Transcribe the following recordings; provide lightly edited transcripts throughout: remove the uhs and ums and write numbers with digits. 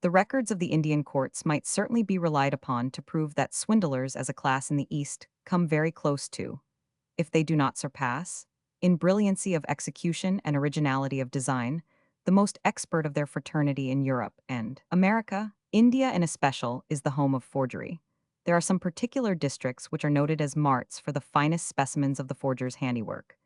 The records of the Indian courts might certainly be relied upon to prove that swindlers as a class in the East come very close to, if they do not surpass, in brilliancy of execution and originality of design, the most expert of their fraternity in Europe and America. India in especial is the home of forgery. There are some particular districts which are noted as marts for the finest specimens of the forger's handiwork.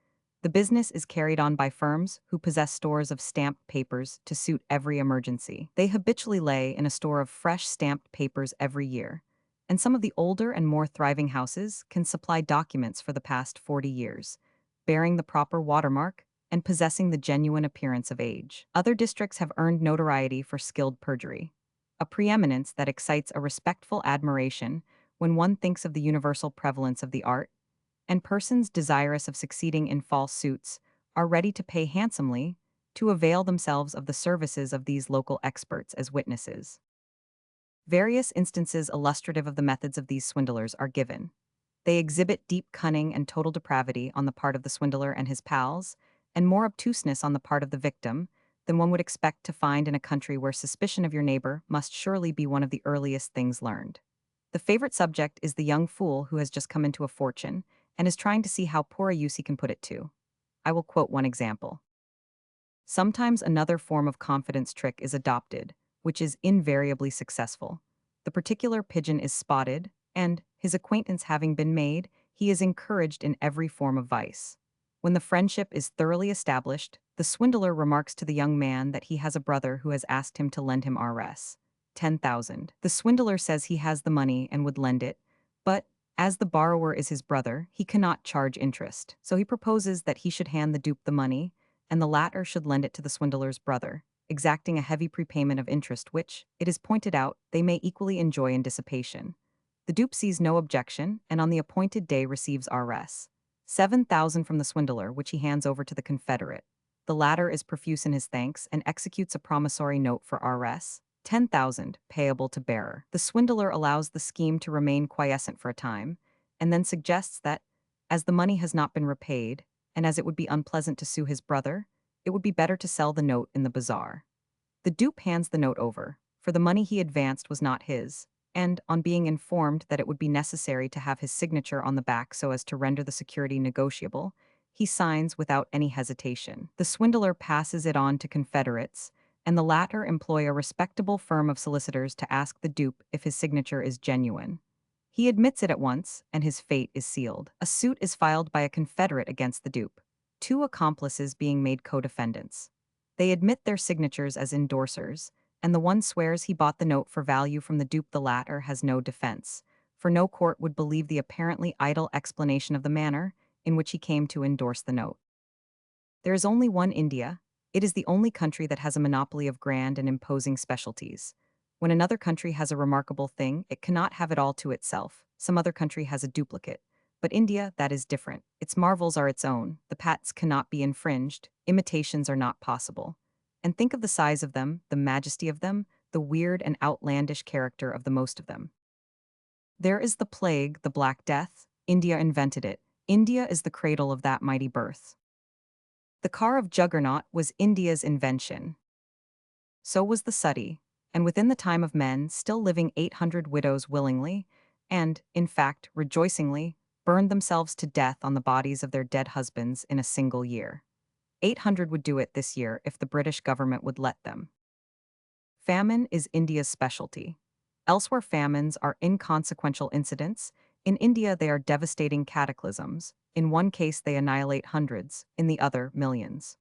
The business is carried on by firms who possess stores of stamped papers to suit every emergency. They habitually lay in a store of fresh stamped papers every year, and some of the older and more thriving houses can supply documents for the past 40 years, bearing the proper watermark and possessing the genuine appearance of age. Other districts have earned notoriety for skilled perjury, a preeminence that excites a respectful admiration when one thinks of the universal prevalence of the art, and persons desirous of succeeding in false suits are ready to pay handsomely to avail themselves of the services of these local experts as witnesses. Various instances illustrative of the methods of these swindlers are given. They exhibit deep cunning and total depravity on the part of the swindler and his pals, and more obtuseness on the part of the victim than one would expect to find in a country where suspicion of your neighbor must surely be one of the earliest things learned. The favorite subject is the young fool who has just come into a fortune and is trying to see how poor a use he can put it to. I will quote one example. Sometimes another form of confidence trick is adopted, which is invariably successful. The particular pigeon is spotted, and, his acquaintance having been made, he is encouraged in every form of vice. When the friendship is thoroughly established, the swindler remarks to the young man that he has a brother who has asked him to lend him Rs. 10,000. The swindler says he has the money and would lend it, but, as the borrower is his brother, he cannot charge interest. So he proposes that he should hand the dupe the money, and the latter should lend it to the swindler's brother, exacting a heavy prepayment of interest which, it is pointed out, they may equally enjoy in dissipation. The dupe sees no objection, and on the appointed day receives Rs. 7,000 from the swindler, which he hands over to the confederate. The latter is profuse in his thanks and executes a promissory note for Rs. 10,000, payable to bearer. The swindler allows the scheme to remain quiescent for a time, and then suggests that, as the money has not been repaid, and as it would be unpleasant to sue his brother, it would be better to sell the note in the bazaar. The dupe hands the note over, for the money he advanced was not his, and, on being informed that it would be necessary to have his signature on the back so as to render the security negotiable, he signs without any hesitation. The swindler passes it on to confederates, and the latter employ a respectable firm of solicitors to ask the dupe if his signature is genuine. He admits it at once, and his fate is sealed. A suit is filed by a confederate against the dupe, two accomplices being made co-defendants. They admit their signatures as endorsers, and the one swears he bought the note for value from the dupe. The latter has no defense, for no court would believe the apparently idle explanation of the manner in which he came to endorse the note. There is only one India. It is the only country that has a monopoly of grand and imposing specialties. When another country has a remarkable thing, it cannot have it all to itself. Some other country has a duplicate. But India, that is different. Its marvels are its own. The patents cannot be infringed. Imitations are not possible. And think of the size of them, the majesty of them, the weird and outlandish character of the most of them. There is the plague, the Black Death. India invented it. India is the cradle of that mighty birth. The car of Juggernaut was India's invention. So was the Sati, and within the time of men, still living 800 widows willingly, and, in fact, rejoicingly, burned themselves to death on the bodies of their dead husbands in a single year. 800 would do it this year if the British government would let them. Famine is India's specialty. Elsewhere famines are inconsequential incidents. In India they are devastating cataclysms. In one case they annihilate hundreds, in the other millions.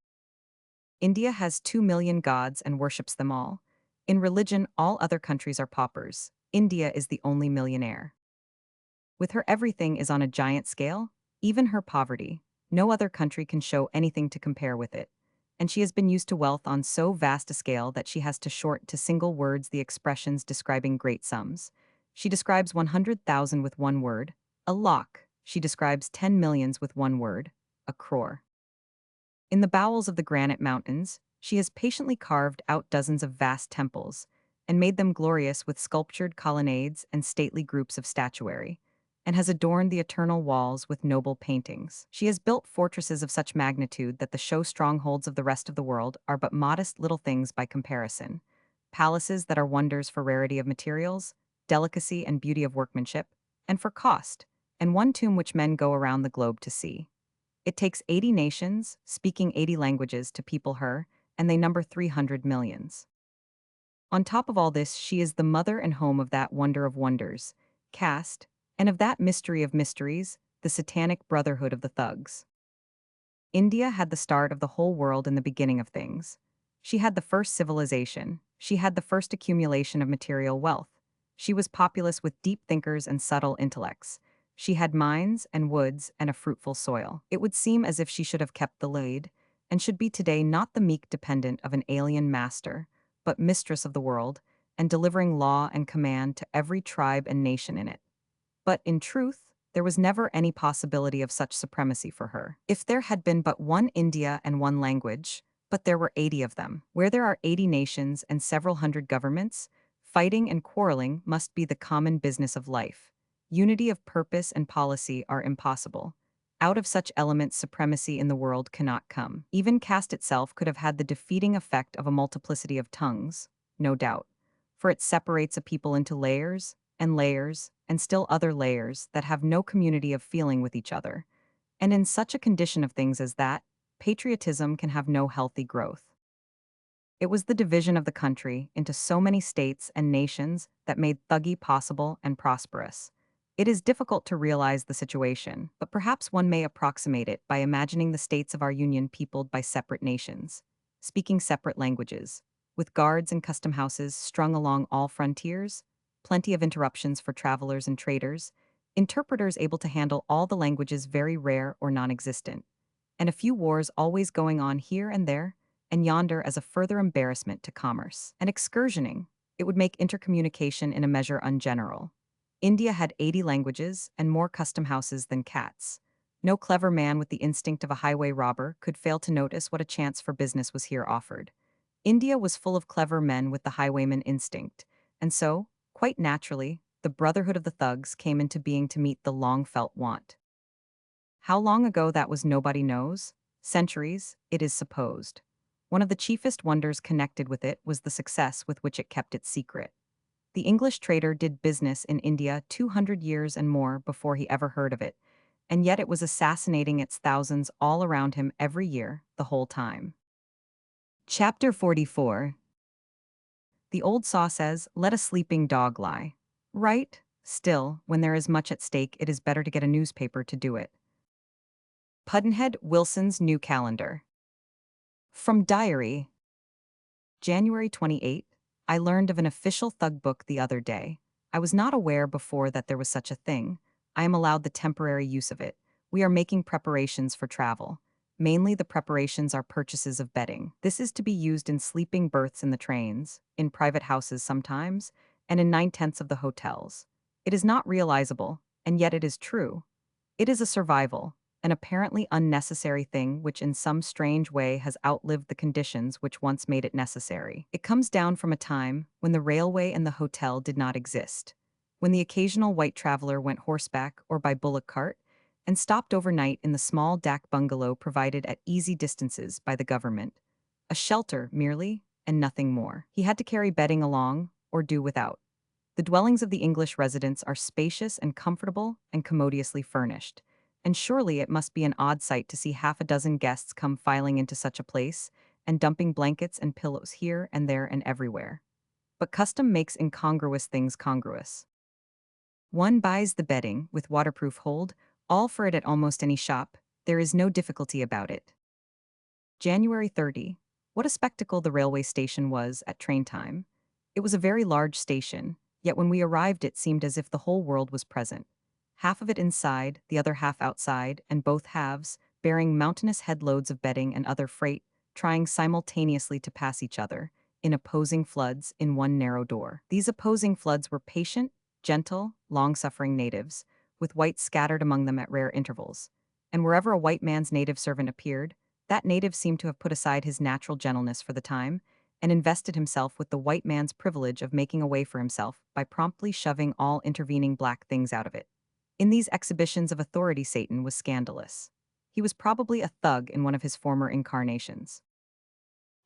India has 2 million gods and worships them all. In religion all other countries are paupers. India is the only millionaire. With her everything is on a giant scale, even her poverty. No other country can show anything to compare with it. And she has been used to wealth on so vast a scale that she has to short to single words the expressions describing great sums. She describes 100,000 with one word, a lakh. She describes 10 millions with one word, a crore. In the bowels of the granite mountains, she has patiently carved out dozens of vast temples, and made them glorious with sculptured colonnades and stately groups of statuary, and has adorned the eternal walls with noble paintings. She has built fortresses of such magnitude that the show strongholds of the rest of the world are but modest little things by comparison. palaces that are wonders for rarity of materials, delicacy and beauty of workmanship, and for cost, and one tomb which men go around the globe to see. It takes 80 nations, speaking 80 languages, to people her, and they number 300 millions. On top of all this, she is the mother and home of that wonder of wonders, caste, and of that mystery of mysteries, the satanic brotherhood of the thugs. India had the start of the whole world in the beginning of things. She had the first civilization. She had the first accumulation of material wealth. She was populous with deep thinkers and subtle intellects. She had mines and woods and a fruitful soil. It would seem as if she should have kept the lead, and should be today not the meek dependent of an alien master, but mistress of the world, and delivering law and command to every tribe and nation in it. But in truth, there was never any possibility of such supremacy for her. If there had been but one India and one language, but there were 80 of them. Where there are 80 nations and several hundred governments, fighting and quarreling must be the common business of life. Unity of purpose and policy are impossible. Out of such elements, supremacy in the world cannot come. Even caste itself could have had the defeating effect of a multiplicity of tongues, no doubt, for it separates a people into layers, and still other layers that have no community of feeling with each other. And in such a condition of things as that, patriotism can have no healthy growth. It was the division of the country into so many states and nations that made Thuggee possible and prosperous. It is difficult to realize the situation, but perhaps one may approximate it by imagining the states of our union peopled by separate nations, speaking separate languages, with guards and custom houses strung along all frontiers, plenty of interruptions for travelers and traders, interpreters able to handle all the languages very rare or non-existent, and a few wars always going on here and there, and yonder as a further embarrassment to commerce. And excursioning, it would make intercommunication in a measure ungeneral. India had 80 languages and more custom houses than cats. No clever man with the instinct of a highway robber could fail to notice what a chance for business was here offered. India was full of clever men with the highwayman instinct, and so, quite naturally, the Brotherhood of the Thugs came into being to meet the long-felt want. How long ago that was nobody knows. Centuries, it is supposed. One of the chiefest wonders connected with it was the success with which it kept its secret. The English trader did business in India 200 years and more before he ever heard of it, and yet it was assassinating its thousands all around him every year, the whole time. Chapter 44. The old saw says, "Let a sleeping dog lie." Right? Still, when there is much at stake, it is better to get a newspaper to do it. Pudd'nhead Wilson's New Calendar. From Diary. January 28. I learned of an official thug book the other day. I was not aware before that there was such a thing. I am allowed the temporary use of it. We are making preparations for travel. Mainly the preparations are purchases of bedding. This is to be used in sleeping berths in the trains, in private houses sometimes, and in 9/10 of the hotels. It is not realizable, and yet it is true. It is a survival, an apparently unnecessary thing which in some strange way has outlived the conditions which once made it necessary. It comes down from a time when the railway and the hotel did not exist, when the occasional white traveler went horseback or by bullock cart, and stopped overnight in the small dak bungalow provided at easy distances by the government. A shelter, merely, and nothing more. He had to carry bedding along, or do without. The dwellings of the English residents are spacious and comfortable and commodiously furnished, and surely it must be an odd sight to see half a dozen guests come filing into such a place, and dumping blankets and pillows here and there and everywhere. But custom makes incongruous things congruous. One buys the bedding, with waterproof hold, all for it at almost any shop. There is no difficulty about it. January 30. What a spectacle the railway station was at train time. It was a very large station, yet when we arrived it seemed as if the whole world was present. Half of it inside, the other half outside, and both halves, bearing mountainous headloads of bedding and other freight, trying simultaneously to pass each other, in opposing floods, in one narrow door. These opposing floods were patient, gentle, long-suffering natives, with whites scattered among them at rare intervals. And wherever a white man's native servant appeared, that native seemed to have put aside his natural gentleness for the time, and invested himself with the white man's privilege of making a way for himself by promptly shoving all intervening black things out of it. In these exhibitions of authority, Satan was scandalous. He was probably a thug in one of his former incarnations.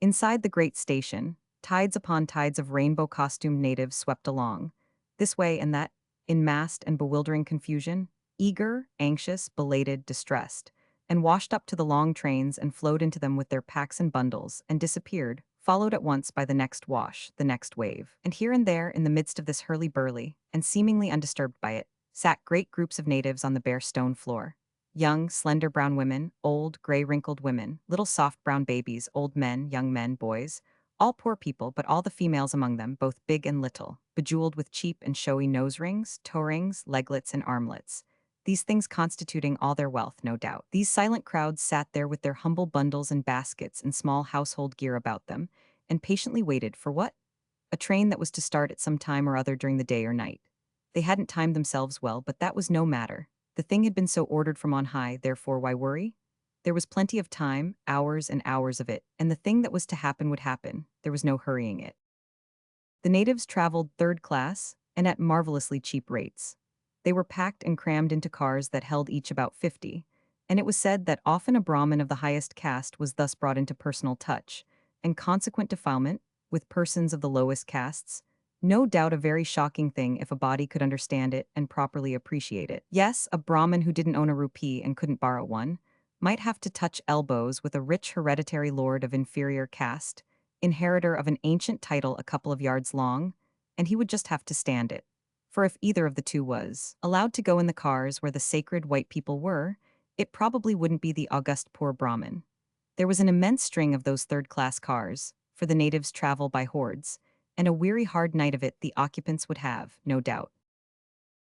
Inside the great station, Tides upon tides of rainbow-costumed natives swept along, this way and that, in massed and bewildering confusion, eager, anxious, belated, distressed, and washed up to the long trains and flowed into them with their packs and bundles, and disappeared, followed at once by the next wash, the next wave. And here and there, in the midst of this hurly-burly, and seemingly undisturbed by it, sat great groups of natives on the bare stone floor. Young, slender brown women, old, gray-wrinkled women, little soft brown babies, old men, young men, boys, all poor people, but all the females among them, both big and little, bejeweled with cheap and showy nose rings, toe rings, leglets, and armlets. These things constituting all their wealth, no doubt. These silent crowds sat there with their humble bundles and baskets and small household gear about them, and patiently waited for what? A train that was to start at some time or other during the day or night. They hadn't timed themselves well, but that was no matter. The thing had been so ordered from on high, therefore why worry? There was plenty of time, hours and hours of it, and the thing that was to happen would happen. There was no hurrying it. The natives traveled third class, and at marvelously cheap rates. They were packed and crammed into cars that held each about 50, and it was said that often a Brahmin of the highest caste was thus brought into personal touch, and consequent defilement, with persons of the lowest castes. No doubt a very shocking thing if a body could understand it and properly appreciate it. Yes, a Brahmin who didn't own a rupee and couldn't borrow one might have to touch elbows with a rich hereditary lord of inferior caste, inheritor of an ancient title a couple of yards long, and he would just have to stand it. For if either of the two was allowed to go in the cars where the sacred white people were, it probably wouldn't be the august poor Brahmin. There was an immense string of those third-class cars, for the natives travel by hordes, and a weary hard night of it the occupants would have, no doubt.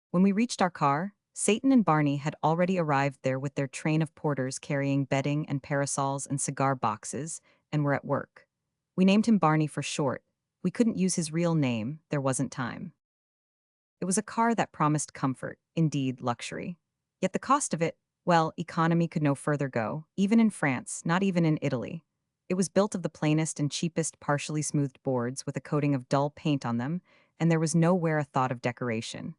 When we reached our car, Satan and Barney had already arrived there with their train of porters carrying bedding and parasols and cigar boxes, and were at work. We named him Barney for short. We couldn't use his real name, there wasn't time. It was a car that promised comfort, indeed luxury. Yet the cost of it, well, economy could no further go, even in France, not even in Italy. It was built of the plainest and cheapest partially smoothed boards with a coating of dull paint on them, and there was nowhere a thought of decoration.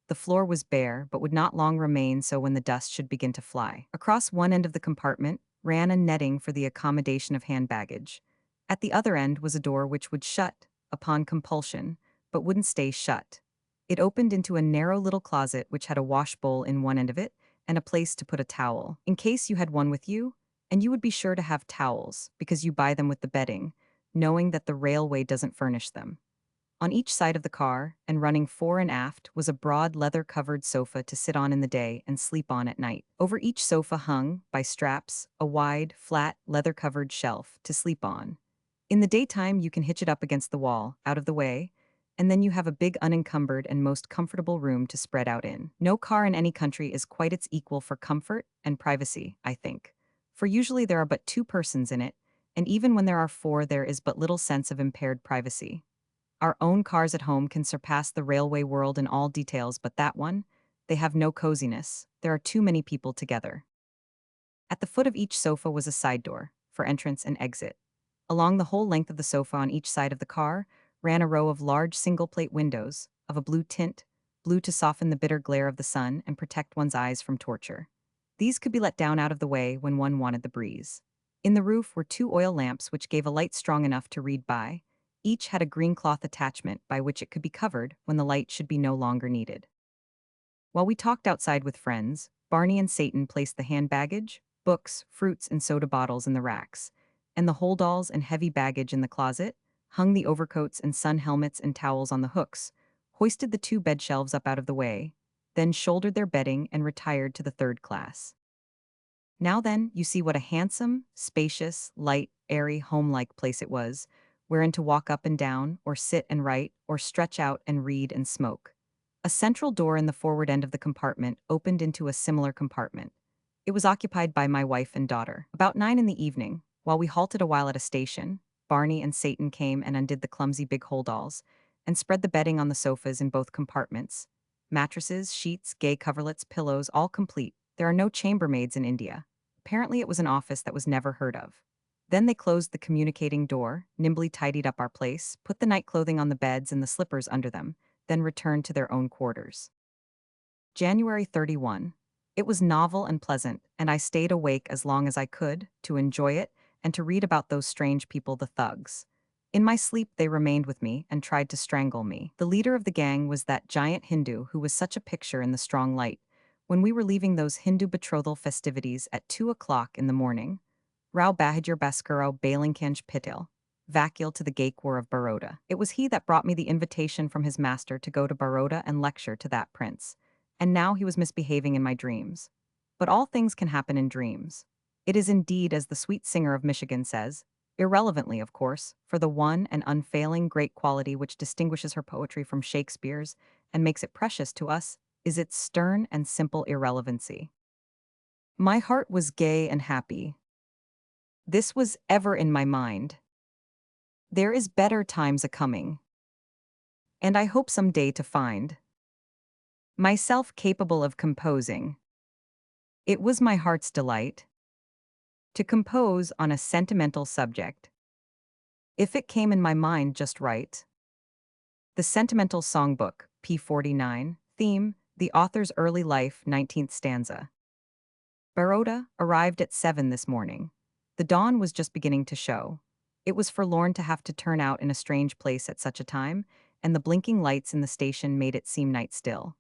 The floor was bare, but would not long remain so when the dust should begin to fly. Across one end of the compartment ran a netting for the accommodation of hand baggage. At the other end was a door which would shut, upon compulsion, but wouldn't stay shut. It opened into a narrow little closet which had a wash bowl in one end of it and a place to put a towel, in case you had one with you, and you would be sure to have towels, because you buy them with the bedding, knowing that the railway doesn't furnish them. On each side of the car, and running fore and aft, was a broad leather-covered sofa to sit on in the day and sleep on at night. Over each sofa hung, by straps, a wide, flat, leather-covered shelf to sleep on. In the daytime you can hitch it up against the wall, out of the way, and then you have a big unencumbered and most comfortable room to spread out in. No car in any country is quite its equal for comfort and privacy, I think. For usually there are but two persons in it, and even when there are four there is but little sense of impaired privacy. Our own cars at home can surpass the railway world in all details, but that one, they have no coziness. There are too many people together. At the foot of each sofa was a side door, for entrance and exit. Along the whole length of the sofa on each side of the car ran a row of large single-plate windows, of a blue tint, blue to soften the bitter glare of the sun and protect one's eyes from torture. These could be let down out of the way when one wanted the breeze. In the roof were two oil lamps which gave a light strong enough to read by. Each had a green cloth attachment by which it could be covered when the light should be no longer needed. While we talked outside with friends, Barney and Satan placed the hand baggage, books, fruits, and soda bottles in the racks, and the holdalls and heavy baggage in the closet, hung the overcoats and sun helmets and towels on the hooks, hoisted the two bed shelves up out of the way, then shouldered their bedding and retired to the third class. Now then, you see what a handsome, spacious, light, airy, home-like place it was, wherein to walk up and down, or sit and write, or stretch out and read and smoke. A central door in the forward end of the compartment opened into a similar compartment. It was occupied by my wife and daughter. About 9 in the evening, while we halted a while at a station, Barney and Satan came and undid the clumsy big holdalls, and spread the bedding on the sofas in both compartments. Mattresses, sheets, gay coverlets, pillows, all complete. There are no chambermaids in India. Apparently it was an office that was never heard of. Then they closed the communicating door, nimbly tidied up our place, put the night clothing on the beds and the slippers under them, then returned to their own quarters. January 31. It was novel and pleasant, and I stayed awake as long as I could, to enjoy it, and to read about those strange people, the thugs. In my sleep, they remained with me and tried to strangle me. The leader of the gang was that giant Hindu who was such a picture in the strong light. When we were leaving those Hindu betrothal festivities at 2 o'clock in the morning, Rao Bahadur Baskaro Balinkanj Pitil, Vakil to the Gaekwar of Baroda. It was he that brought me the invitation from his master to go to Baroda and lecture to that prince. And now he was misbehaving in my dreams. But all things can happen in dreams. It is indeed, as the sweet singer of Michigan says, irrelevantly, of course, for the one and unfailing great quality which distinguishes her poetry from Shakespeare's and makes it precious to us is its stern and simple irrelevancy. My heart was gay and happy. This was ever in my mind. There is better times a-coming, and I hope some day to find myself capable of composing. It was my heart's delight to compose on a sentimental subject, if it came in my mind just right. The Sentimental Songbook, p. 49, theme, the author's early life, 19th stanza. Baroda arrived at 7 this morning. The dawn was just beginning to show. It was forlorn to have to turn out in a strange place at such a time, and the blinking lights in the station made it seem night still.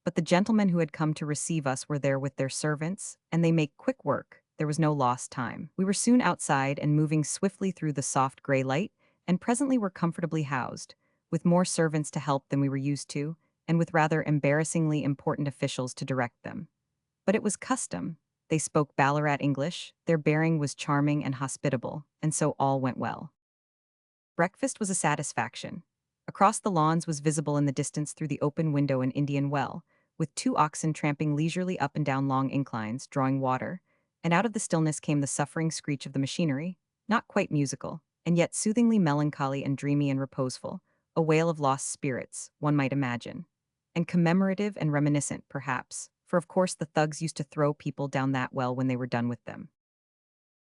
But the gentlemen who had come to receive us were there with their servants, and they make quick work. There was no lost time. We were soon outside and moving swiftly through the soft gray light, and presently were comfortably housed, with more servants to help than we were used to, and with rather embarrassingly important officials to direct them. But it was custom. They spoke Ballarat English, their bearing was charming and hospitable, and so all went well. Breakfast was a satisfaction. Across the lawns was visible in the distance through the open window an Indian well, with 2 oxen tramping leisurely up and down long inclines, drawing water, and out of the stillness came the suffering screech of the machinery, not quite musical, and yet soothingly melancholy and dreamy and reposeful, a wail of lost spirits, one might imagine. And commemorative and reminiscent, perhaps, for of course the thugs used to throw people down that well when they were done with them.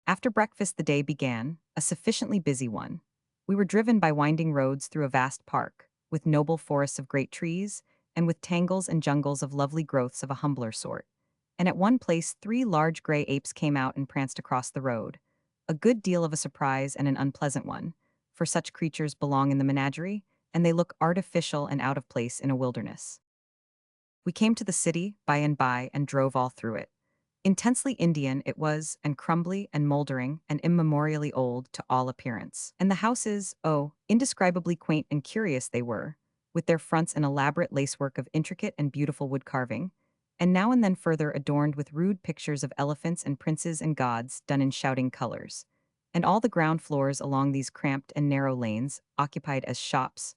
After breakfast the day began, a sufficiently busy one. We were driven by winding roads through a vast park, with noble forests of great trees, and with tangles and jungles of lovely growths of a humbler sort. And at one place 3 large gray apes came out and pranced across the road. A good deal of a surprise and an unpleasant one, for such creatures belong in the menagerie, and they look artificial and out of place in a wilderness. We came to the city by and drove all through it. Intensely Indian it was, and crumbly and moldering and immemorially old to all appearance. And the houses, oh, indescribably quaint and curious they were, with their fronts an elaborate lacework of intricate and beautiful wood carving, and now and then further adorned with rude pictures of elephants and princes and gods done in shouting colors. And all the ground floors along these cramped and narrow lanes occupied as shops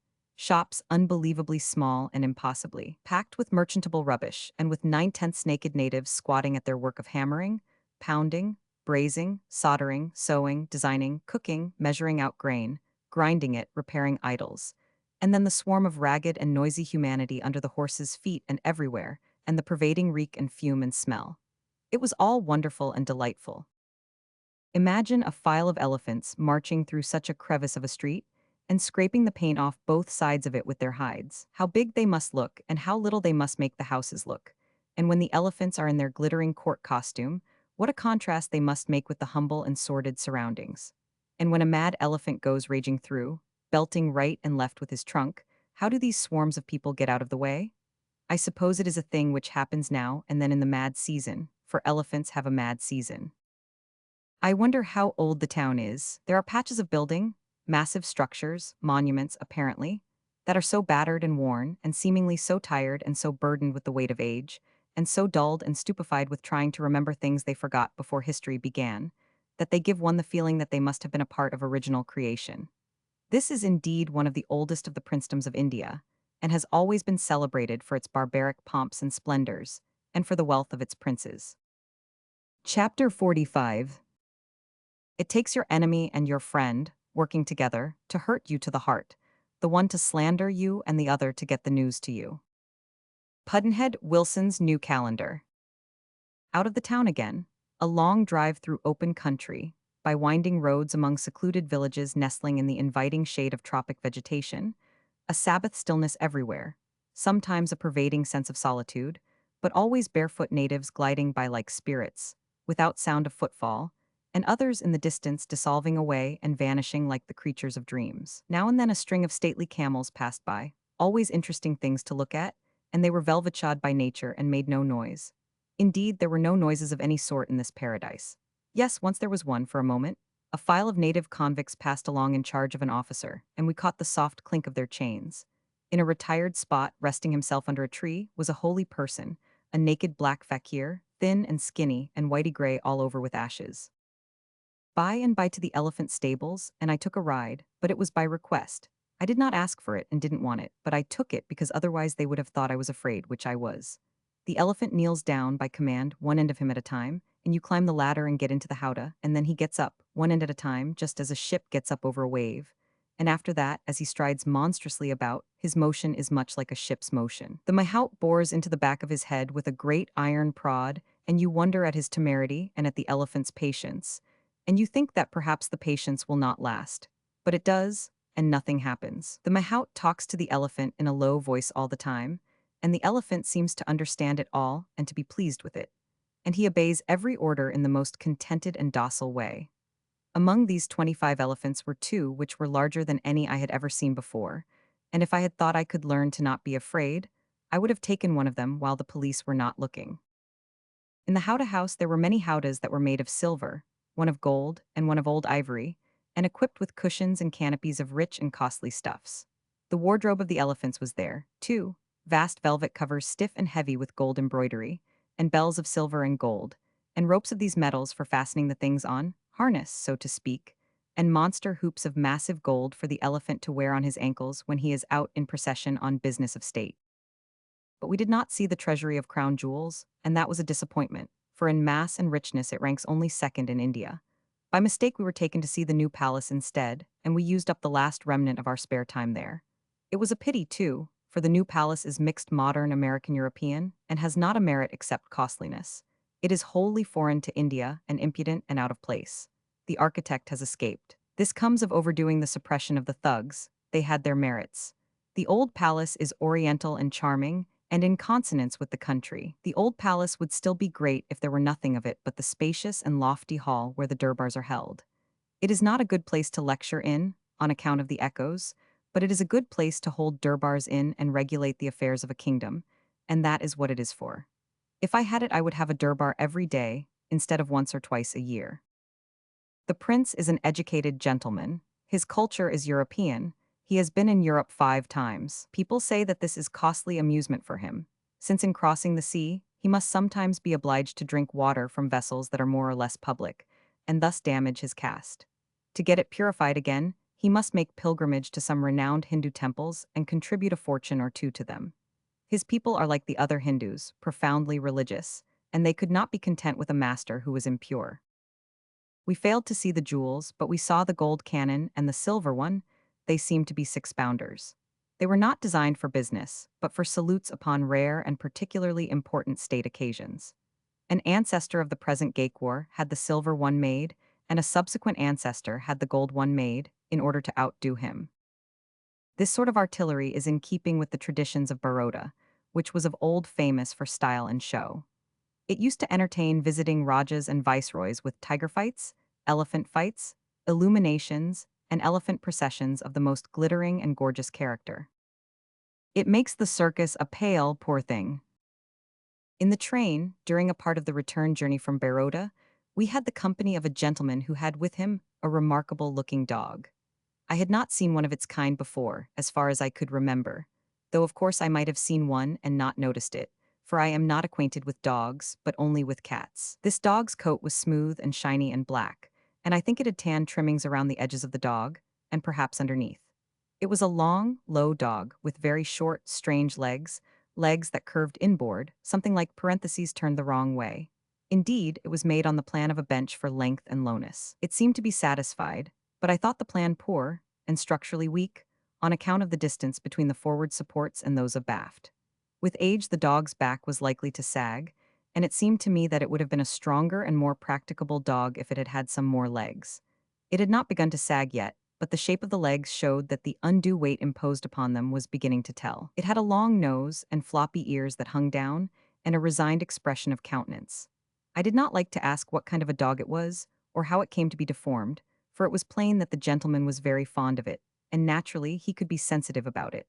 unbelievably small and impossibly packed with merchantable rubbish, and with 9/10 naked natives squatting at their work of hammering, pounding, brazing, soldering, sewing, designing, cooking, measuring out grain, grinding it, repairing idols. And then the swarm of ragged and noisy humanity under the horses' feet and everywhere, and the pervading reek and fume and smell. It was all wonderful and delightful. Imagine a file of elephants marching through such a crevice of a street, and scraping the paint off both sides of it with their hides. How big they must look, and how little they must make the houses look. And when the elephants are in their glittering court costume, what a contrast they must make with the humble and sordid surroundings. And when a mad elephant goes raging through, belting right and left with his trunk, how do these swarms of people get out of the way? I suppose it is a thing which happens now and then in the mad season, for elephants have a mad season. I wonder how old the town is. There are patches of building, massive structures, monuments, apparently, that are so battered and worn, and seemingly so tired and so burdened with the weight of age, and so dulled and stupefied with trying to remember things they forgot before history began, that they give one the feeling that they must have been a part of original creation. This is indeed one of the oldest of the princedoms of India, and has always been celebrated for its barbaric pomps and splendors, and for the wealth of its princes. Chapter 45. It takes your enemy and your friend, working together, to hurt you to the heart, the one to slander you and the other to get the news to you. Pudd'nhead Wilson's New Calendar. Out of the town again, a long drive through open country, by winding roads among secluded villages nestling in the inviting shade of tropic vegetation, a Sabbath stillness everywhere, sometimes a pervading sense of solitude, but always barefoot natives gliding by like spirits, without sound of footfall, and others in the distance dissolving away and vanishing like the creatures of dreams. Now and then a string of stately camels passed by, always interesting things to look at, and they were velvet-shod by nature and made no noise. Indeed, there were no noises of any sort in this paradise. Yes, once there was one for a moment. A file of native convicts passed along in charge of an officer, and we caught the soft clink of their chains. In a retired spot, resting himself under a tree, was a holy person, a naked black fakir, thin and skinny and whitey-gray all over with ashes. By and by to the elephant stables, and I took a ride, but it was by request. I did not ask for it and didn't want it, but I took it because otherwise they would have thought I was afraid, which I was. The elephant kneels down by command, one end of him at a time, and you climb the ladder and get into the howdah, and then he gets up, one end at a time, just as a ship gets up over a wave. And after that, as he strides monstrously about, his motion is much like a ship's motion. The mahout bores into the back of his head with a great iron prod, and you wonder at his temerity and at the elephant's patience. And you think that perhaps the patience will not last. But it does, and nothing happens. The mahout talks to the elephant in a low voice all the time, and the elephant seems to understand it all and to be pleased with it. And he obeys every order in the most contented and docile way. Among these 25 elephants were two which were larger than any I had ever seen before, and if I had thought I could learn to not be afraid, I would have taken one of them while the police were not looking. In the howdah house there were many howdahs that were made of silver, one of gold and one of old ivory, and equipped with cushions and canopies of rich and costly stuffs. The wardrobe of the elephants was there, too, vast velvet covers stiff and heavy with gold embroidery, and bells of silver and gold, and ropes of these metals for fastening the things on, harness, so to speak, and monster hoops of massive gold for the elephant to wear on his ankles when he is out in procession on business of state. But we did not see the treasury of crown jewels, and that was a disappointment, for in mass and richness it ranks only second in India. By mistake we were taken to see the new palace instead, and we used up the last remnant of our spare time there. It was a pity, too, for the new palace is mixed modern American-European and has not a merit except costliness. It is wholly foreign to India and impudent and out of place. The architect has escaped. This comes of overdoing the suppression of the thugs. They had their merits. The old palace is oriental and charming, and in consonance with the country. The old palace would still be great if there were nothing of it but the spacious and lofty hall where the durbars are held. It is not a good place to lecture in, on account of the echoes, but it is a good place to hold durbars in and regulate the affairs of a kingdom, and that is what it is for. If I had it, I would have a durbar every day, instead of once or twice a year. The prince is an educated gentleman. His culture is European. He has been in Europe 5 times. People say that this is costly amusement for him, since in crossing the sea, he must sometimes be obliged to drink water from vessels that are more or less public, and thus damage his caste. To get it purified again, he must make pilgrimage to some renowned Hindu temples and contribute a fortune or two to them. His people are like the other Hindus, profoundly religious, and they could not be content with a master who was impure. We failed to see the jewels, but we saw the gold cannon and the silver one. They seemed to be 6-pounders. They were not designed for business, but for salutes upon rare and particularly important state occasions. An ancestor of the present Gaekwar had the silver one made, and a subsequent ancestor had the gold one made, in order to outdo him. This sort of artillery is in keeping with the traditions of Baroda, which was of old famous for style and show. It used to entertain visiting rajas and viceroys with tiger fights, elephant fights, illuminations, and elephant processions of the most glittering and gorgeous character. It makes the circus a pale, poor thing. In the train, during a part of the return journey from Baroda, we had the company of a gentleman who had with him a remarkable-looking dog. I had not seen one of its kind before, as far as I could remember, though of course I might have seen one and not noticed it, for I am not acquainted with dogs, but only with cats. This dog's coat was smooth and shiny and black, and I think it had tan trimmings around the edges of the dog, and perhaps underneath. It was a long, low dog, with very short, strange legs, legs that curved inboard, something like parentheses turned the wrong way. Indeed, it was made on the plan of a bench for length and lowness. It seemed to be satisfied, but I thought the plan poor, and structurally weak, on account of the distance between the forward supports and those abaft. With age, the dog's back was likely to sag, and it seemed to me that it would have been a stronger and more practicable dog if it had had some more legs. It had not begun to sag yet, but the shape of the legs showed that the undue weight imposed upon them was beginning to tell. It had a long nose and floppy ears that hung down, and a resigned expression of countenance. I did not like to ask what kind of a dog it was, or how it came to be deformed, for it was plain that the gentleman was very fond of it, and naturally he could be sensitive about it.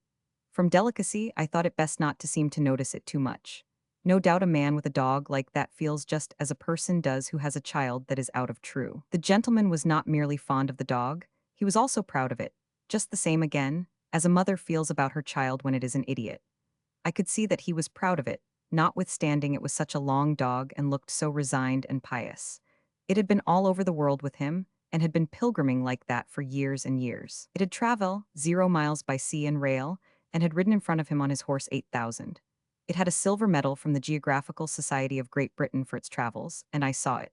From delicacy, I thought it best not to seem to notice it too much. No doubt a man with a dog like that feels just as a person does who has a child that is out of true. The gentleman was not merely fond of the dog, he was also proud of it, just the same again, as a mother feels about her child when it is an idiot. I could see that he was proud of it, notwithstanding it was such a long dog and looked so resigned and pious. It had been all over the world with him, and had been pilgriming like that for years and years. It had traveled 0 miles by sea and rail, and had ridden in front of him on his horse 8,000. It had a silver medal from the Geographical Society of Great Britain for its travels, and I saw it.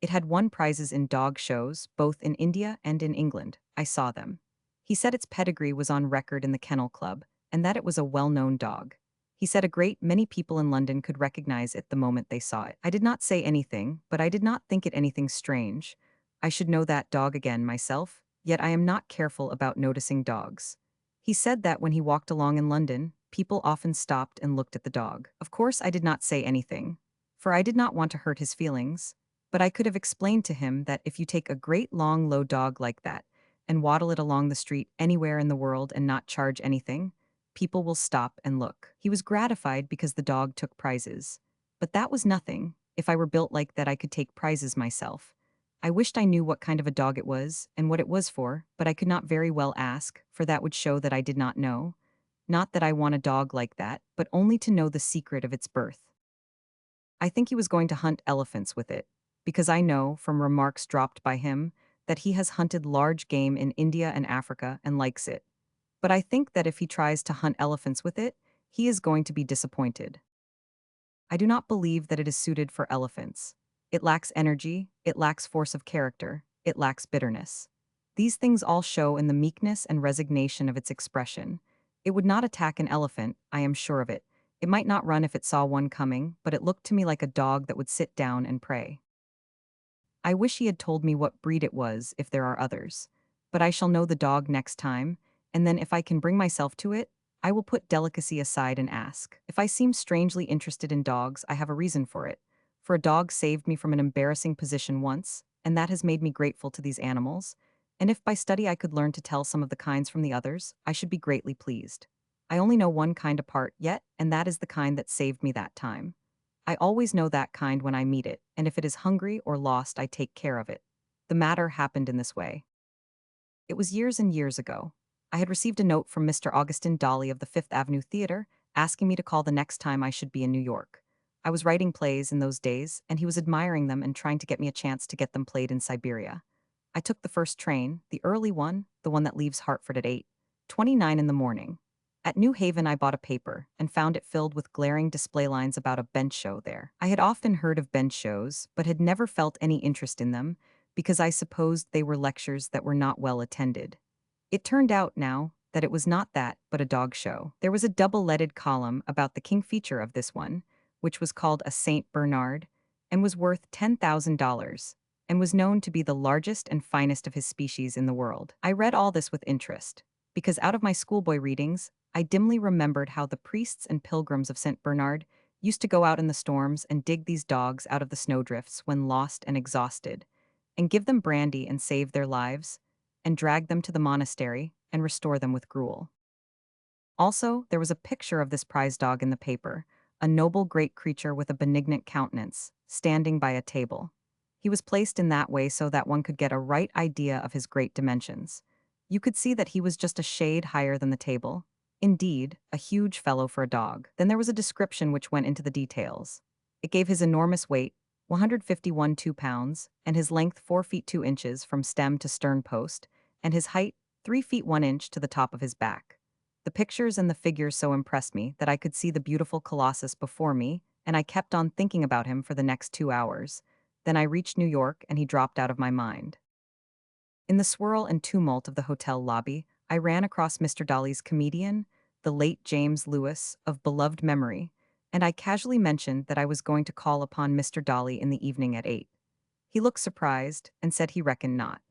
It had won prizes in dog shows, both in India and in England. I saw them. He said its pedigree was on record in the Kennel Club, and that it was a well-known dog. He said a great many people in London could recognize it the moment they saw it. I did not say anything, but I did not think it anything strange. I should know that dog again myself, yet I am not careful about noticing dogs. He said that when he walked along in London, people often stopped and looked at the dog. Of course, I did not say anything, for I did not want to hurt his feelings, but I could have explained to him that if you take a great long low dog like that and waddle it along the street anywhere in the world and not charge anything, people will stop and look. He was gratified because the dog took prizes. But that was nothing. If I were built like that, I could take prizes myself. I wished I knew what kind of a dog it was and what it was for, but I could not very well ask, for that would show that I did not know. Not that I want a dog like that, but only to know the secret of its birth. I think he was going to hunt elephants with it, because I know, from remarks dropped by him, that he has hunted large game in India and Africa and likes it. But I think that if he tries to hunt elephants with it, he is going to be disappointed. I do not believe that it is suited for elephants. It lacks energy, it lacks force of character, it lacks bitterness. These things all show in the meekness and resignation of its expression. It would not attack an elephant, I am sure of it. It might not run if it saw one coming, but it looked to me like a dog that would sit down and pray. I wish he had told me what breed it was, if there are others. But I shall know the dog next time, and then if I can bring myself to it, I will put delicacy aside and ask. If I seem strangely interested in dogs, I have a reason for it. For a dog saved me from an embarrassing position once, and that has made me grateful to these animals. And if by study I could learn to tell some of the kinds from the others, I should be greatly pleased. I only know one kind apart yet, and that is the kind that saved me that time. I always know that kind when I meet it, and if it is hungry or lost, I take care of it. The matter happened in this way. It was years and years ago. I had received a note from Mr. Augustin Dolly of the Fifth Avenue Theater, asking me to call the next time I should be in New York. I was writing plays in those days, and he was admiring them and trying to get me a chance to get them played in Siberia. I took the first train, the early one, the one that leaves Hartford at 8:29 in the morning. At New Haven I bought a paper, and found it filled with glaring display lines about a bench show there. I had often heard of bench shows, but had never felt any interest in them, because I supposed they were lectures that were not well attended. It turned out now that it was not that, but a dog show. There was a double-leaded column about the king feature of this one, which was called a Saint Bernard, and was worth $10,000, and was known to be the largest and finest of his species in the world. I read all this with interest, because out of my schoolboy readings, I dimly remembered how the priests and pilgrims of St. Bernard used to go out in the storms and dig these dogs out of the snowdrifts when lost and exhausted, and give them brandy and save their lives, and drag them to the monastery and restore them with gruel. Also, there was a picture of this prize dog in the paper, a noble great creature with a benignant countenance, standing by a table. He was placed in that way so that one could get a right idea of his great dimensions. You could see that he was just a shade higher than the table. Indeed, a huge fellow for a dog. Then there was a description which went into the details. It gave his enormous weight, 151 2 pounds, and his length 4 feet 2 inches from stem to stern post, and his height 3 feet 1 inch to the top of his back. The pictures and the figures so impressed me that I could see the beautiful colossus before me, and I kept on thinking about him for the next 2 hours. Then I reached New York and he dropped out of my mind. In the swirl and tumult of the hotel lobby, I ran across Mr. Dolly's comedian, the late James Lewis, of beloved memory, and I casually mentioned that I was going to call upon Mr. Dolly in the evening at 8. He looked surprised and said he reckoned not.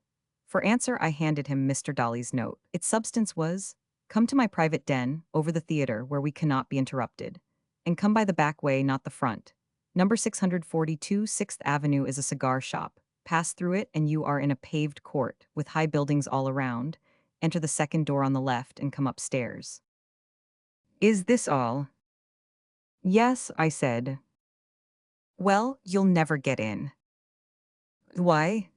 For answer, I handed him Mr. Dolly's note. Its substance was, "Come to my private den, over the theater, where we cannot be interrupted. And come by the back way, not the front. Number 642 6th Avenue is a cigar shop. Pass through it and you are in a paved court with high buildings all around. Enter the second door on the left and come upstairs. Is this all? Yes, I said. Well, you'll never get in. Why?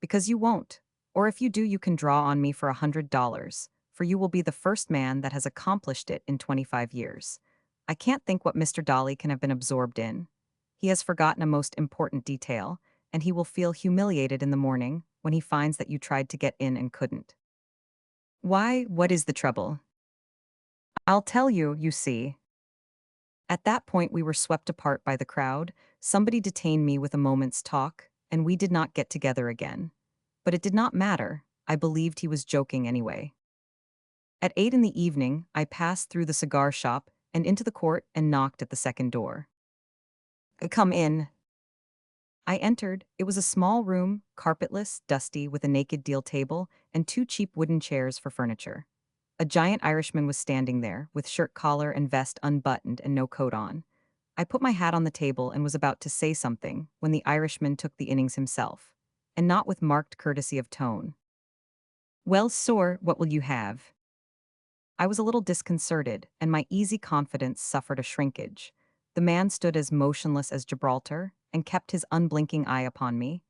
Because you won't. Or if you do, you can draw on me for $100, for you will be the first man that has accomplished it in 25 years. I can't think what Mr. Dolly can have been absorbed in. He has forgotten a most important detail, and he will feel humiliated in the morning when he finds that you tried to get in and couldn't. Why, what is the trouble? I'll tell you, you see. At that point, we were swept apart by the crowd. Somebody detained me with a moment's talk, and we did not get together again. But it did not matter. I believed he was joking anyway. At 8 in the evening, I passed through the cigar shop and into the court and knocked at the second door. Come in. I entered. It was a small room, carpetless, dusty, with a naked deal table and two cheap wooden chairs for furniture. A giant Irishman was standing there, with shirt collar and vest unbuttoned and no coat on. I put my hat on the table and was about to say something when the Irishman took the innings himself, and not with marked courtesy of tone. Well, sir, what will you have? I was a little disconcerted, and my easy confidence suffered a shrinkage. The man stood as motionless as Gibraltar and kept his unblinking eye upon me.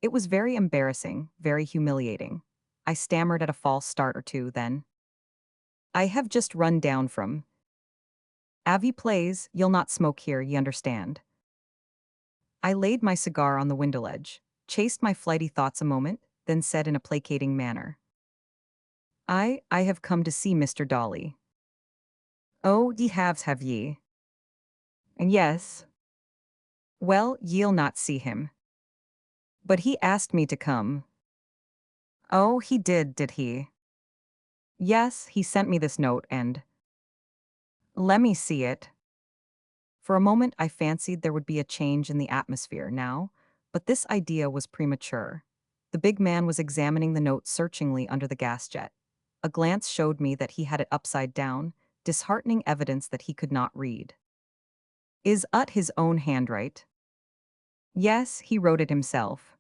It was very embarrassing, very humiliating. I stammered at a false start or two, then. I have just run down from. Avi plays, you'll not smoke here, ye understand. I laid my cigar on the window ledge, chased my flighty thoughts a moment, then said in a placating manner. I have come to see Mr. Dolly. Oh, ye have ye? Yes. Well, ye'll not see him. But he asked me to come. Oh, he did he? Yes, he sent me this note and. Lemme see it. For a moment I fancied there would be a change in the atmosphere now, but this idea was premature. The big man was examining the note searchingly under the gas jet. A glance showed me that he had it upside down, disheartening evidence that he could not read. Is ut his own handwrite? Yes, he wrote it himself.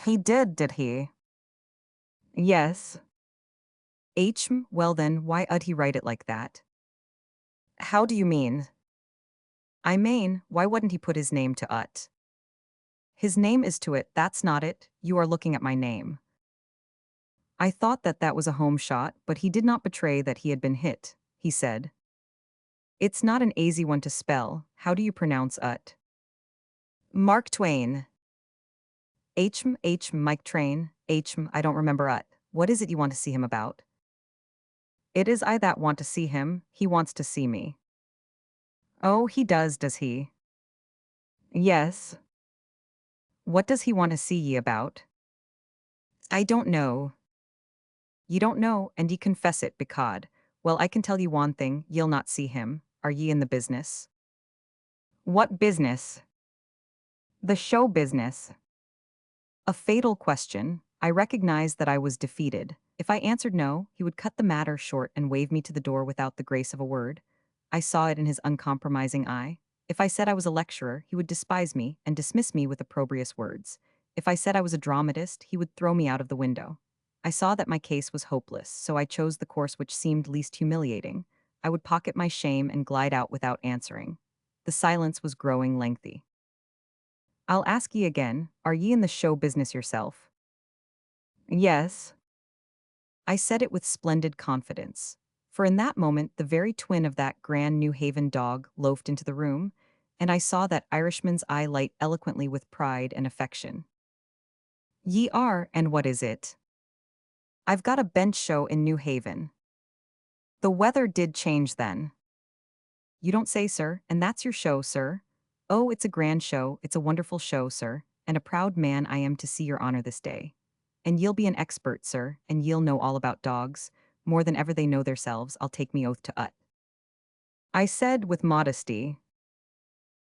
He did he? Yes. Well then, why ud he write it like that? How do you mean? I mean, why wouldn't he put his name to ut? His name is to it, that's not it, you are looking at my name. I thought that that was a home shot, but he did not betray that he had been hit, he said. It's not an easy one to spell, how do you pronounce ut? Mark Twain. Mike Train, I don't remember ut. What is it you want to see him about? It is I that want to see him, he wants to see me. Oh, he does he? Yes. What does he want to see ye about? I don't know. Ye don't know, and ye confess it, becod. Well, I can tell ye one thing, ye'll not see him. Are ye in the business? What business? The show business. A fatal question. I recognized that I was defeated. If I answered no, he would cut the matter short and wave me to the door without the grace of a word. I saw it in his uncompromising eye. If I said I was a lecturer, he would despise me and dismiss me with opprobrious words. If I said I was a dramatist, he would throw me out of the window. I saw that my case was hopeless, so I chose the course which seemed least humiliating. I would pocket my shame and glide out without answering. The silence was growing lengthy. I'll ask ye again, are ye in the show business yourself? Yes. I said it with splendid confidence. For in that moment the very twin of that grand New Haven dog loafed into the room, and I saw that Irishman's eye light eloquently with pride and affection. Ye are, and what is it? I've got a bench show in New Haven. The weather did change then. You don't say, sir, and that's your show, sir? Oh, it's a grand show, it's a wonderful show, sir, and a proud man I am to see your honor this day. And ye'll be an expert, sir, and ye'll know all about dogs, more than ever they know theirselves, I'll take me oath to ut. I said with modesty,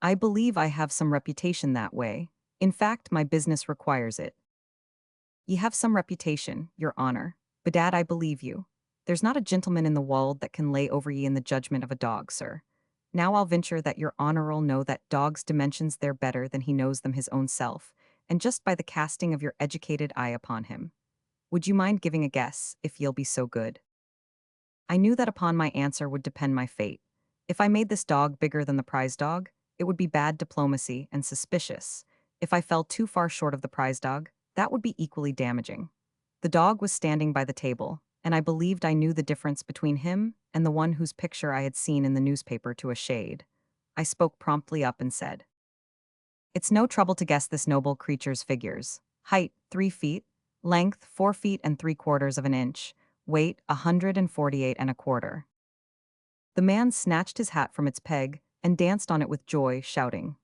I believe I have some reputation that way. In fact, my business requires it. Ye have some reputation, your honor. Bedad, I believe you. There's not a gentleman in the world that can lay over ye in the judgment of a dog, sir. Now I'll venture that your honor'll know that dogs dimensions they're better than he knows them his own self, and just by the casting of your educated eye upon him. Would you mind giving a guess, if you'll be so good? I knew that upon my answer would depend my fate. If I made this dog bigger than the prize dog, it would be bad diplomacy and suspicious. If I fell too far short of the prize dog, that would be equally damaging. The dog was standing by the table, and I believed I knew the difference between him and the one whose picture I had seen in the newspaper to a shade. I spoke promptly up and said, "It's no trouble to guess this noble creature's figures. Height, 3 feet. Length, 4 feet and 3/4 of an inch. Weight, 148 and a quarter." The man snatched his hat from its peg and danced on it with joy, shouting,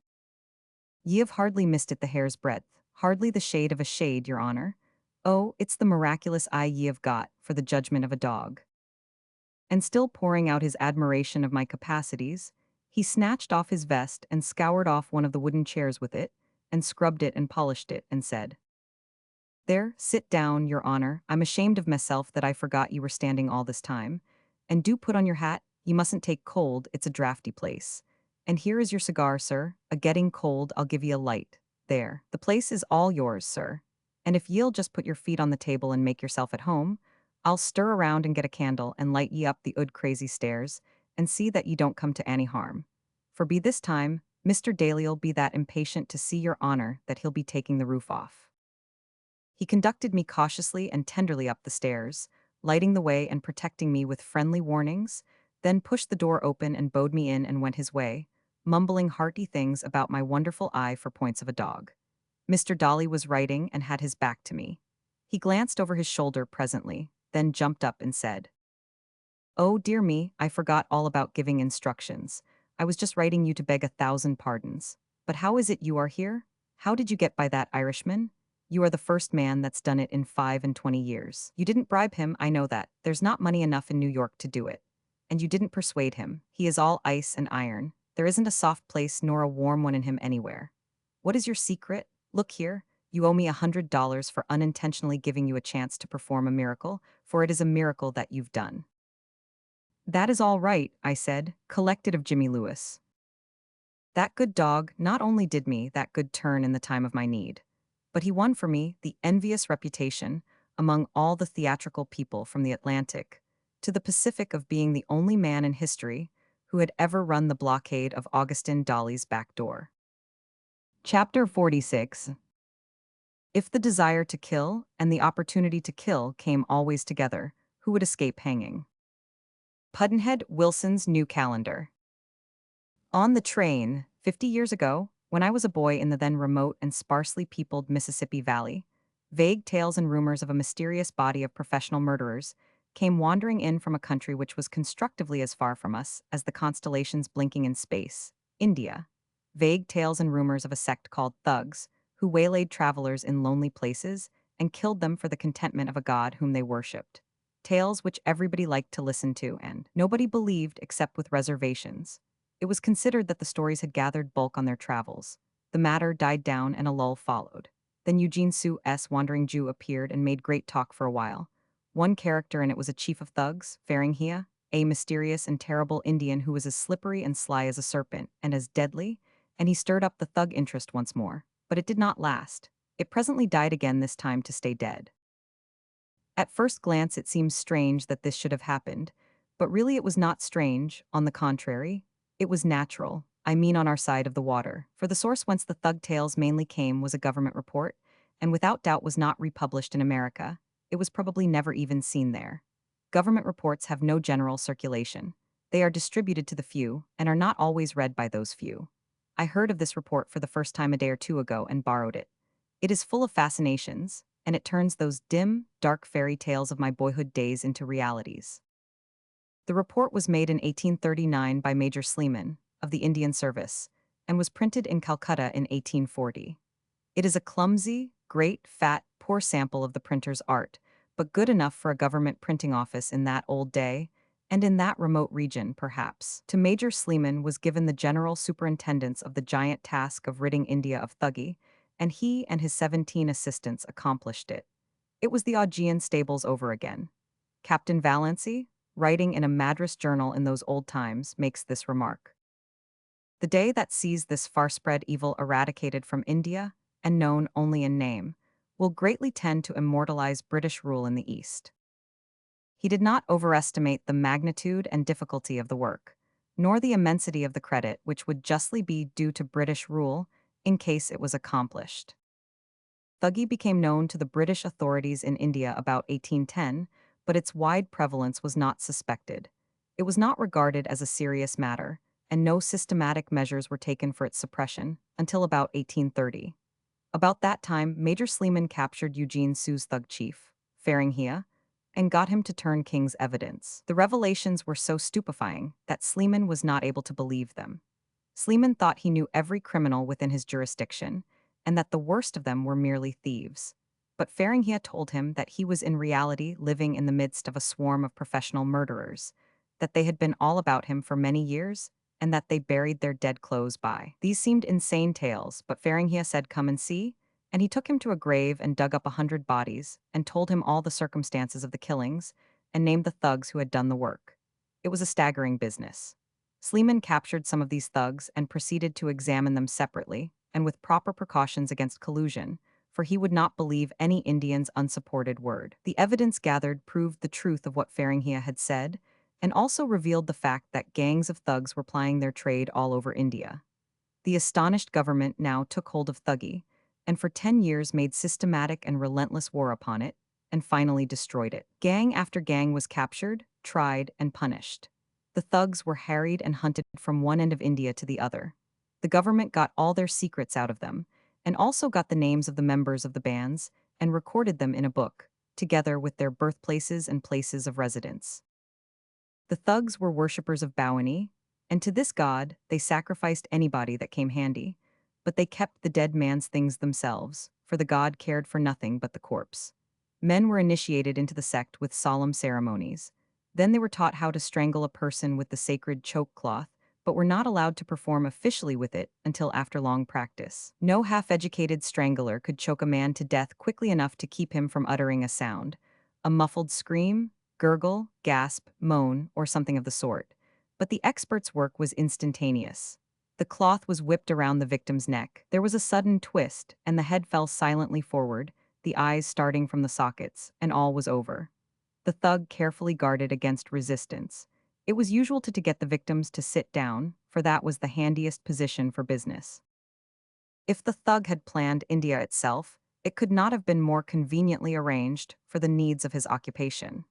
"Ye have hardly missed it the hair's breadth, hardly the shade of a shade, your honor. Oh, it's the miraculous eye ye have got for the judgment of a dog." And still pouring out his admiration of my capacities, he snatched off his vest and scoured off one of the wooden chairs with it, and scrubbed it and polished it, and said, "There, sit down, your honor. I'm ashamed of myself that I forgot you were standing all this time. And do put on your hat, you mustn't take cold, it's a draughty place. And here is your cigar, sir. A getting cold, I'll give ye a light. There, the place is all yours, sir. And if ye'll just put your feet on the table and make yourself at home, I'll stir around and get a candle and light ye up the ood crazy stairs, and see that ye don't come to any harm. For be this time, Mr. Daly'll be that impatient to see your honor that he'll be taking the roof off." He conducted me cautiously and tenderly up the stairs, lighting the way and protecting me with friendly warnings, then pushed the door open and bowed me in and went his way, mumbling hearty things about my wonderful eye for points of a dog. Mr. Dolly was writing and had his back to me. He glanced over his shoulder presently, then jumped up and said, "Oh, dear me, I forgot all about giving instructions. I was just writing you to beg 1,000 pardons. But how is it you are here? How did you get by that Irishman? You are the first man that's done it in 25 years. You didn't bribe him, I know that. There's not money enough in New York to do it. And you didn't persuade him. He is all ice and iron. There isn't a soft place nor a warm one in him anywhere. What is your secret? Look here. You owe me $100 for unintentionally giving you a chance to perform a miracle, for it is a miracle that you've done." "That is all right," I said, collected of Jimmy Lewis. That good dog not only did me that good turn in the time of my need, but he won for me the envious reputation among all the theatrical people from the Atlantic to the Pacific of being the only man in history who had ever run the blockade of Augustin Dolly's back door. Chapter 46. If the desire to kill and the opportunity to kill came always together, who would escape hanging? Pudd'nhead Wilson's New Calendar. On the train, 50 years ago, when I was a boy in the then remote and sparsely peopled Mississippi Valley, vague tales and rumors of a mysterious body of professional murderers came wandering in from a country which was constructively as far from us as the constellations blinking in space, India. Vague tales and rumors of a sect called thugs, who waylaid travelers in lonely places and killed them for the contentment of a god whom they worshipped. Tales which everybody liked to listen to and nobody believed except with reservations. It was considered that the stories had gathered bulk on their travels. The matter died down and a lull followed. Then Eugene Sue S. Wandering Jew appeared and made great talk for a while. One character in it was a chief of thugs, Faringhia, a mysterious and terrible Indian who was as slippery and sly as a serpent, and as deadly, and he stirred up the thug interest once more. But it did not last. It presently died again, this time to stay dead. At first glance it seems strange that this should have happened, but really it was not strange, on the contrary. It was natural, I mean on our side of the water, for the source whence the thug tales mainly came was a government report, and without doubt was not republished in America. It was probably never even seen there. Government reports have no general circulation. They are distributed to the few, and are not always read by those few. I heard of this report for the first time a day or two ago and borrowed it. It is full of fascinations, and it turns those dim, dark fairy tales of my boyhood days into realities. The report was made in 1839 by Major Sleeman, of the Indian Service, and was printed in Calcutta in 1840. It is a clumsy, great, fat, poor sample of the printer's art, but good enough for a government printing office in that old day, and in that remote region, perhaps. To Major Sleeman was given the general superintendence of the giant task of ridding India of thuggee, and he and his 17 assistants accomplished it. It was the Augean stables over again. Captain Valancy, writing in a Madras journal in those old times, makes this remark: "The day that sees this far-spread evil eradicated from India, and known only in name, will greatly tend to immortalize British rule in the East. He did not overestimate the magnitude and difficulty of the work, nor the immensity of the credit which would justly be due to British rule in case it was accomplished. Thuggee became known to the British authorities in India about 1810, but its wide prevalence was not suspected. It was not regarded as a serious matter, and no systematic measures were taken for its suppression until about 1830. About that time, Major Sleeman captured Eugene Sue's thug chief, Faringhia, and got him to turn King's evidence. The revelations were so stupefying that Sleeman was not able to believe them. Sleeman thought he knew every criminal within his jurisdiction, and that the worst of them were merely thieves. But Faringhia told him that he was in reality living in the midst of a swarm of professional murderers, that they had been all about him for many years, and that they buried their dead close by. These seemed insane tales, but Faringhia said, "Come and see," and he took him to a grave and dug up 100 bodies, and told him all the circumstances of the killings, and named the thugs who had done the work. It was a staggering business. Sleeman captured some of these thugs and proceeded to examine them separately, and with proper precautions against collusion, for he would not believe any Indian's unsupported word. The evidence gathered proved the truth of what Faringhia had said, and also revealed the fact that gangs of thugs were plying their trade all over India. The astonished government now took hold of Thuggee, and for 10 years made systematic and relentless war upon it, and finally destroyed it. Gang after gang was captured, tried, and punished. The thugs were harried and hunted from one end of India to the other. The government got all their secrets out of them, and also got the names of the members of the bands, and recorded them in a book, together with their birthplaces and places of residence. The thugs were worshippers of Bhawani, and to this god they sacrificed anybody that came handy, but they kept the dead man's things themselves, for the god cared for nothing but the corpse. Men were initiated into the sect with solemn ceremonies. Then they were taught how to strangle a person with the sacred choke cloth, but were not allowed to perform officially with it until after long practice. No half-educated strangler could choke a man to death quickly enough to keep him from uttering a sound, a muffled scream, gurgle, gasp, moan, or something of the sort. But the expert's work was instantaneous. The cloth was whipped around the victim's neck. There was a sudden twist, and the head fell silently forward, the eyes starting from the sockets, and all was over. The thug carefully guarded against resistance. It was usual to get the victims to sit down, for that was the handiest position for business. If the thug had planned India itself, it could not have been more conveniently arranged for the needs of his occupation.